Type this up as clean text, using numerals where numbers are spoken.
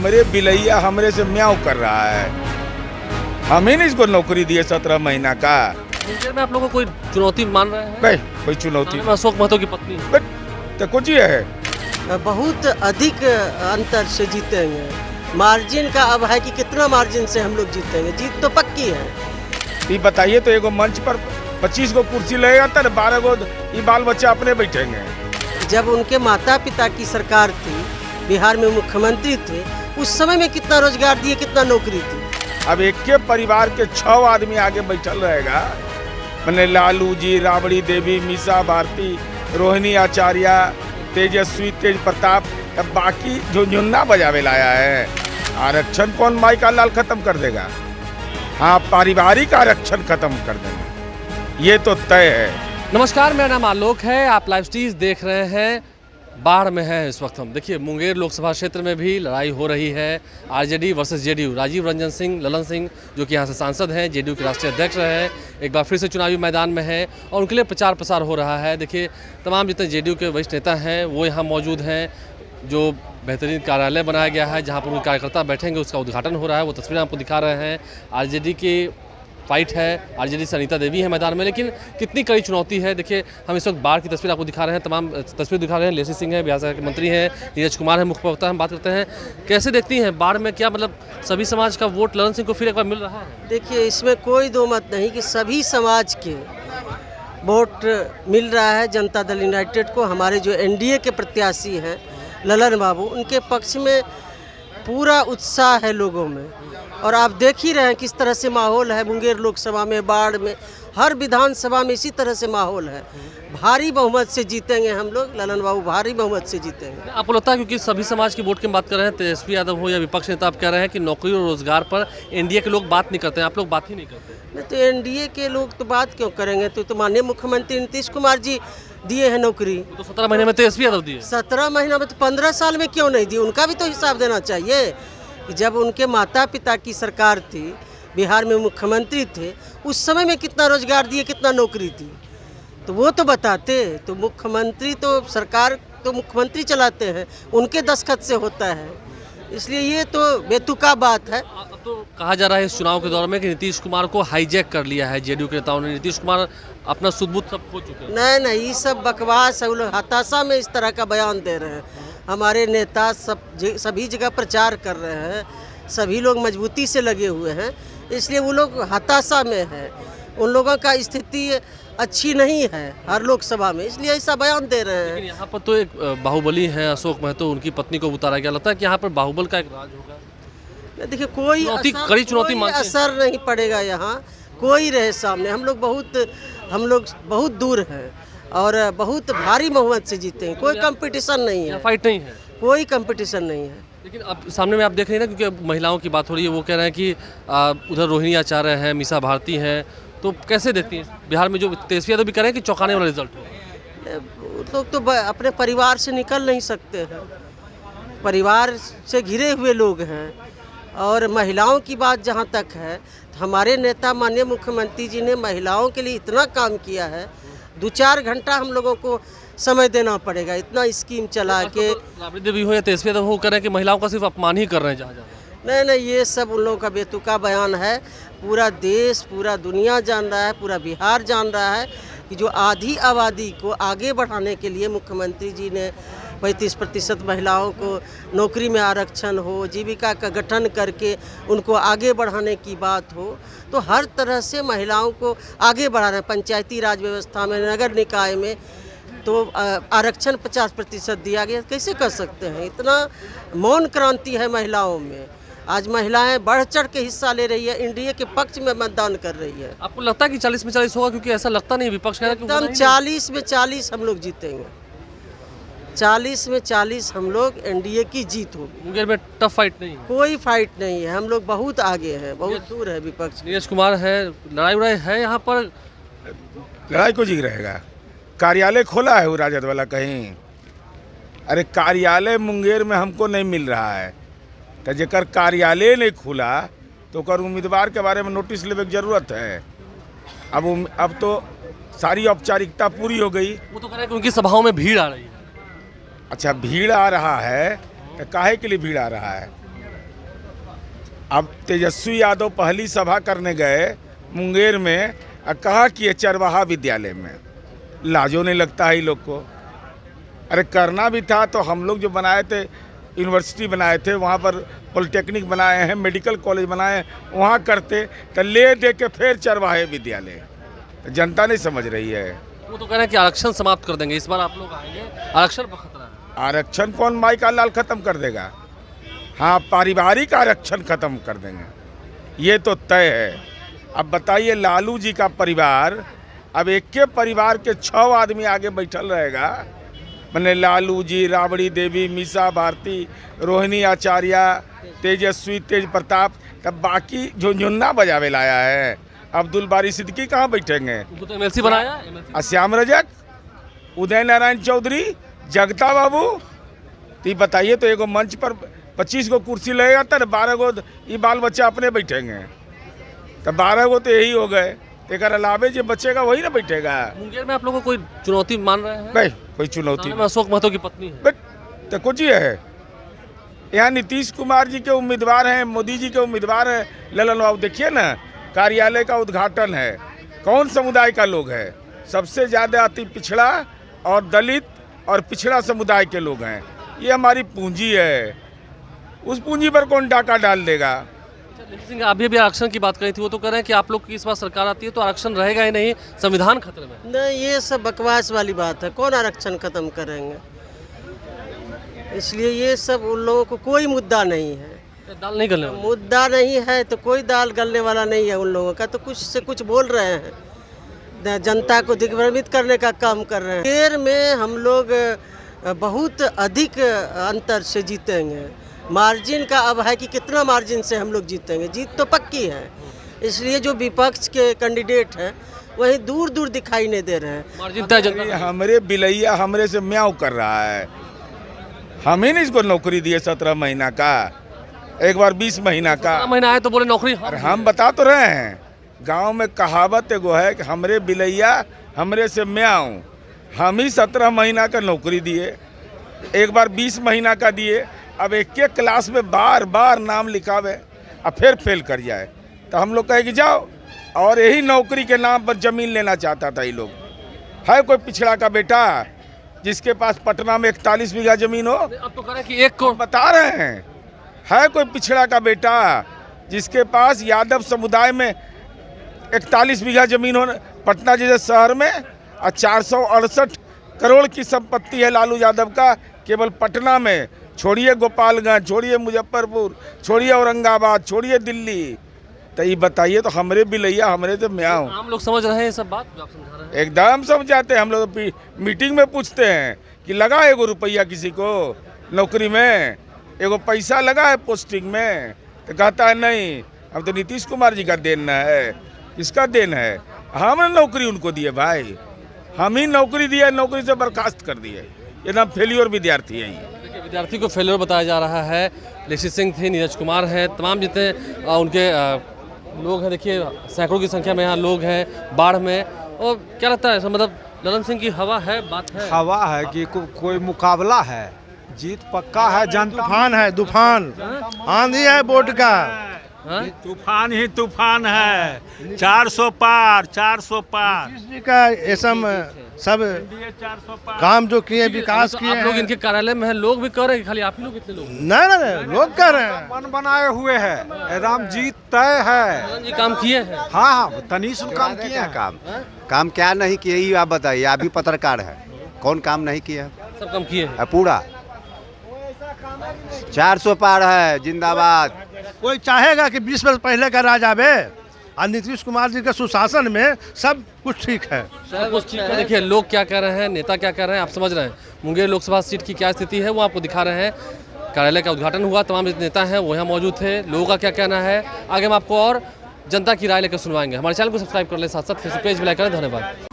हमरे बिलैया हमरे से म्याऊं कर रहा है। हम ही नहीं इसको नौकरी दिए 17 महीना का। मुंगेर में आप लोगों को कोई चुनौती मान रहे हैं? नहीं, कोई चुनौती में अशोक महतो की पत्नी तो कुछ ही है। बहुत अधिक अंतर से जीतेंगे। मार्जिन का अब है कि कितना मार्जिन से हम लोग जीतेंगे। जीत तो पक्की है। ये बताइए तो एगो मंच पर 25 गो कुर्सी लगेगा तो 12 गो ये बाल बच्चा अपने बैठेंगे। जब उनके माता पिता की सरकार थी, बिहार में मुख्यमंत्री थे, उस समय में कितना रोजगार दिए, कितना नौकरी थी। अब एक के परिवार के 6 आदमी आगे बैठल रहेगा, मैंने लालू जी, राबड़ी देवी, मीसा भारती, रोहिणी आचार्य, तेजस्वी, तेज प्रताप, अब बाकी जो जुन्ना बजावे लाया है। आरक्षण कौन माई का लाल खत्म कर देगा? हाँ, पारिवारिक आरक्षण खत्म कर देंगे, ये तो तय है। नमस्कार, मेरा नाम आलोक है। आप लाइव स्टीज देख रहे हैं। बाढ़ में है इस वक्त हम। देखिए, मुंगेर लोकसभा क्षेत्र में भी लड़ाई हो रही है। RJD versus JDU. Rajiv Ranjan Singh, Lalan Singh जो कि यहाँ से सांसद हैं, जेडीयू के राष्ट्रीय अध्यक्ष रहे, एक बार फिर से चुनावी मैदान में है और उनके लिए प्रचार प्रसार हो रहा है। देखिए, तमाम जितने जेडीयू के वरिष्ठ नेता हैं वो यहाँ मौजूद हैं। जो बेहतरीन कार्यालय बनाया गया है जहाँ पर उनके कार्यकर्ता बैठेंगे, उसका उद्घाटन हो रहा है। वो तस्वीरें आपको दिखा रहे हैं। आरजेडी की फाइट है, आरजेडी से अनीता देवी है मैदान में, लेकिन कितनी कड़ी चुनौती है। देखिए, हम इस वक्त बाढ़ की तस्वीर आपको दिखा रहे हैं, तमाम तस्वीर दिखा रहे हैं। लेसी सिंह है, बिहार सरकार के मंत्री हैं, नीरज कुमार है, मुख्य प्रवक्ता। हम बात करते हैं, कैसे देखती हैं बाढ़ में? क्या मतलब सभी समाज का वोट ललन सिंह को फिर एक बार मिल रहा है? देखिए, इसमें कोई दो मत नहीं कि सभी समाज के वोट मिल रहा है जनता दल यूनाइटेड को। हमारे जो एनडीए के प्रत्याशी हैं ललन बाबू, उनके पक्ष में पूरा उत्साह है लोगों में। और आप देख ही रहे हैं किस तरह से माहौल है मुंगेर लोकसभा में, बाढ़ में, हर विधानसभा में इसी तरह से माहौल है। भारी बहुमत से जीतेंगे हम लोग, ललन बाबू भारी बहुमत से जीतेंगे। आपको लगता है, क्योंकि सभी समाज की वोट की बात कर रहे हैं, तेजस्वी यादव हो या विपक्ष नेता, आप कह रहे हैं कि नौकरी और रोजगार पर एनडीए के लोग बात नहीं करते हैं, आप लोग बात ही नहीं करते? नहीं तो एनडीए के लोग तो बात क्यों करेंगे? तो माननीय मुख्यमंत्री नीतीश कुमार जी दिए हैं नौकरी। तो 17 महीने में तेजस्वी यादव दिए। 17 महीना में तो 15 साल में क्यों नहीं दी? उनका भी तो हिसाब देना चाहिए कि जब उनके माता पिता की सरकार थी, बिहार में मुख्यमंत्री थे, उस समय में कितना रोजगार दिए, कितना नौकरी थी, तो वो तो बताते। तो मुख्यमंत्री तो सरकार तो मुख्यमंत्री चलाते हैं, उनके दस्तखत से होता है, इसलिए ये तो बेतुका बात है। अब तो कहा जा रहा है इस चुनाव के दौर में कि नीतीश कुमार को हाईजैक कर लिया है जेडीयू के नेताओं ने। नीतीश कुमार अपना सुदबुद सब खो चुके हैं। नहीं, ये सब बकवास है। वो लोग हताशा में इस तरह का बयान दे रहे हैं। हमारे नेता सभी जगह प्रचार कर रहे हैं, सभी लोग मजबूती से लगे हुए हैं, इसलिए वो लोग हताशा में है। उन लोगों का स्थिति अच्छी नहीं है हर लोकसभा में, इसलिए ऐसा बयान दे रहे हैं। लेकिन यहाँ पर तो एक बाहुबली है अशोक महतो, उनकी पत्नी को उतारा गया। लगता है कि यहाँ पर बाहुबल का एक राज होगा। देखिए, कोई कड़ी चुनौती असर नहीं पड़ेगा यहाँ। कोई रहे सामने, हम लोग बहुत दूर हैं और बहुत भारी बहुमत से जीते हैं। कोई कंपटीशन नहीं है, फाइट नहीं है, कोई कंपटीशन नहीं है। लेकिन अब सामने में आप देख रहे हैं ना, क्योंकि महिलाओं की बात हो रही है, वो कह रहे हैं कि उधर रोहिणी आचार्य हैं, मीसा भारती हैं, तो कैसे देखती हैं बिहार में जो तेजस्वी यादव भी कह रहे हैं कि चौंकाने वाला रिजल्ट हो? लोग तो अपने परिवार से निकल नहीं सकते हैं, परिवार से घिरे हुए लोग हैं। और महिलाओं की बात जहाँ तक है, तो हमारे नेता माननीय मुख्यमंत्री जी ने महिलाओं के लिए इतना काम किया है, 2-4 घंटा हम लोगों को समय देना पड़ेगा, इतना स्कीम चला के। राबड़ी देवी हो या तेजस्वी यादव हो, कह रहे हैं कि महिलाओं का सिर्फ अपमान ही कर रहे हैं जहाँ जहाँ। नहीं, ये सब उन लोगों का बेतुका बयान है। पूरा देश, पूरा दुनिया जान रहा है, पूरा बिहार जान रहा है कि जो आधी आबादी को आगे बढ़ाने के लिए मुख्यमंत्री जी ने 35% महिलाओं को नौकरी में आरक्षण हो, जीविका का गठन करके उनको आगे बढ़ाने की बात हो, तो हर तरह से महिलाओं को आगे बढ़ाना है। पंचायती राज व्यवस्था में, नगर निकाय में तो आरक्षण 50% दिया गया। कैसे कर सकते हैं? इतना मौन क्रांति है महिलाओं में। आज महिलाएं बढ़ चढ़ के हिस्सा ले रही है, एनडीए के पक्ष में मतदान कर रही है। आपको लगता है कि 40 में 40 होगा? क्योंकि ऐसा लगता नहीं, विपक्ष कह रहा है कि एकदम 40 में 40 हम लोग जीतेंगे। 40 में 40 हम लोग एनडीए की जीत होगी। मुंगेर में टफ फाइट नहीं है? कोई फाइट नहीं है, हम लोग बहुत आगे हैं, बहुत दूर है विपक्ष। नीरज कुमार है, लड़ाई है यहाँ पर? लड़ाई को जी रहेगा। कार्यालय खोला है वो राजद वाला कहीं? अरे कार्यालय मुंगेर में हमको नहीं मिल रहा है, तो जेकर कार्यालय नहीं खुला तो कर उम्मीदवार के बारे में नोटिस लेवे की जरूरत है। अब तो सारी औपचारिकता पूरी हो गई। वो तो कह रहे हैं कि उनकी सभाओं में भीड़ आ रही है। अच्छा, भीड़ आ रहा है तो काहे के लिए भीड़ आ रहा है? अब तेजस्वी यादव पहली सभा करने गए मुंगेर में और कहा कि ये चरवाहा विद्यालय में, लाजो नहीं लगता है ये लोग को। अरे करना भी था तो हम लोग जो बनाए थे, यूनिवर्सिटी बनाए थे, वहाँ पर पॉलिटेक्निक बनाए हैं, मेडिकल कॉलेज बनाए हैं, वहाँ करते तो ले दे के फिर चरवाहे विद्यालय। तो जनता नहीं समझ रही है। वो तो कह रहे हैं कि आरक्षण समाप्त कर देंगे, इस बार आप लोग आएंगे, आरक्षण पर खतरा है। आरक्षण कौन माई का लाल खत्म कर देगा? हाँ, पारिवारिक आरक्षण खत्म कर देंगे, ये तो तय है। अब बताइए, लालू जी का परिवार, अब एक के परिवार के 6 आदमी आगे बैठल रहेगा, मैंने लालू जी, राबड़ी देवी, मीसा भारती, रोहिणी आचार्य, तेजस्वी, तेज प्रताप, तब बाकी जो झुन्ना बजावे लाया है अब्दुल बारी सिद्दीकी कहाँ बैठेंगे? वो तो एमएलसी बनाया, MLC। श्याम रजक, उदय नारायण चौधरी, जगता बाबू। तो ये बताइए, तो एगो मंच पर 25 गो कुर्सी लगेगा तो 12 गो ये बाल बच्चा अपने बैठेंगे, तो 12 गो तो यही हो गए। एक अलावे जो बचेगा वही ना बैठेगा। मुंगेर में आप लोगों को कोई चुनौती मान रहे हैं? भाई कोई चुनौती में अशोक महतो की पत्नी है। बट तो कुछ ही है, यहाँ नीतीश कुमार जी के उम्मीदवार हैं, मोदी जी के उम्मीदवार हैं ललन बाबू। देखिए ना, कार्यालय का उद्घाटन है, कौन समुदाय का लोग है? सबसे ज़्यादा अति पिछड़ा और दलित और पिछड़ा समुदाय के लोग हैं। ये हमारी पूंजी है, उस पूंजी पर कौन डाका डाल देगा? लेकिन सिंह, अभी भी आरक्षण की बात करी थी, वो तो कह रहे हैं कि आप लोग की इस बार सरकार आती है तो आरक्षण रहेगा ही नहीं, संविधान खतरे में। नहीं, ये सब बकवास वाली बात है। कौन आरक्षण खत्म करेंगे? इसलिए ये सब उन लोगों को कोई मुद्दा नहीं है। दाल नहीं गलने वाला। मुद्दा नहीं है तो कोई दाल गलने वाला नहीं है उन लोगों का। तो कुछ से कुछ बोल रहे हैं, जनता को दिग्भ्रमित करने का काम कर रहे हैं। देर में हम लोग बहुत अधिक अंतर से जीतेंगे। मार्जिन का अब है कि कितना मार्जिन से हम लोग जीतेंगे। जीत तो पक्की है, इसलिए जो विपक्ष के कैंडिडेट हैं वही दूर दूर दिखाई नहीं दे रहे हैं। मार्जिन तय जनता। हमरे बिलैया हमरे से म्याऊ कर रहा है। हम ही नहीं इसको नौकरी दिए 17 महीना का, एक बार 20 महीना का। महीना आए तो बोले नौकरी। और हम बता तो रहे हैं, गांव में कहावत एगो है कि हमरे बिलैया हमरे से म्याऊ। हम ही 17 महीना का नौकरी दिए, एक बार 20 महीना का दिए। अब एक एक क्लास में बार बार नाम लिखावे और फिर फेल कर जाए तो हम लोग कहे कि जाओ। और यही नौकरी के नाम पर ज़मीन लेना चाहता था ये लोग। है कोई पिछड़ा का बेटा जिसके पास पटना में 41 बीघा ज़मीन हो? अब तो कह रहे हैं कि एक को बता रहे हैं, है कोई पिछड़ा का बेटा जिसके पास यादव समुदाय में 41 बीघा ज़मीन हो पटना जैसे शहर में, और 468 करोड़ की संपत्ति है लालू यादव का केवल पटना में। छोड़िए गोपालगंज, छोड़िए मुजफ्फरपुर, छोड़िए औरंगाबाद, छोड़िए दिल्ली। तो ये बताइए, तो हमरे बिलैया हमरे तो म्याऊं। आम लोग समझ रहे हैं ये सब बात जो आप समझा रहे हैं? एकदम समझाते हैं। हम लोग तो मीटिंग में पूछते हैं कि लगा एगो रुपया किसी को नौकरी में, एगो पैसा लगा है पोस्टिंग में? तो कहता है नहीं, अब तो नीतीश कुमार जी का देन है। किसका देन है? हमने नौकरी उनको दिए भाई, हम ही नौकरी दिए, नौकरी से बर्खास्त कर दिए। ये नाम फेल्योर विद्यार्थी है। देखिए, विद्यार्थी को फेल्योर बताया जा रहा है। लेसी सिंह थे, नीरज कुमार हैं, तमाम जितने उनके लोग हैं। देखिए, सैकड़ों की संख्या में यहाँ लोग हैं बाढ़ में। और क्या लगता है, मतलब ललन सिंह की हवा है, बात है? हवा है कि कोई मुकाबला है, जीत पक्का है। जनता तूफान है, तूफान आंधी है वोट का। तूफान ही तूफान है। 400 पार, 400 पार जी का ये सब काम जो किए, विकास किए। आप लोग इनके कार्यालय में हैं, लोग भी कह रहे हैं, खाली आप ही लोग कितने लोग? नहीं, लोग कह रहे हैं। मन बनाए हुए है, एकदम जीत तय है। ललन जी काम किए हैं? हाँ, तनीश काम किए हैं। काम क्या नहीं किए, ये आप बताइए। आप भी पत्रकार है, कौन काम नहीं किया? सब काम किए हैं पूरा। 400 पार है, जिंदाबाद। कोई चाहेगा कि 20 वर्ष पहले का राज आवे, और नीतीश कुमार जी के सुशासन में सब कुछ ठीक है। सब कुछ ठीक है। देखिए, लोग क्या कह रहे हैं, नेता क्या कह रहे हैं, आप समझ रहे हैं। मुंगेर लोकसभा सीट की क्या स्थिति है वो आपको दिखा रहे हैं। कार्यालय का उद्घाटन हुआ, तमाम नेता हैं वो यहाँ मौजूद थे। लोगों का क्या कहना है, आगे हम आपको और जनता की राय लेकर सुनवाएंगे। हमारे चैनल को सब्सक्राइब कर लें, साथ साथ फेसबुक पेज भी लाइक करें। धन्यवाद।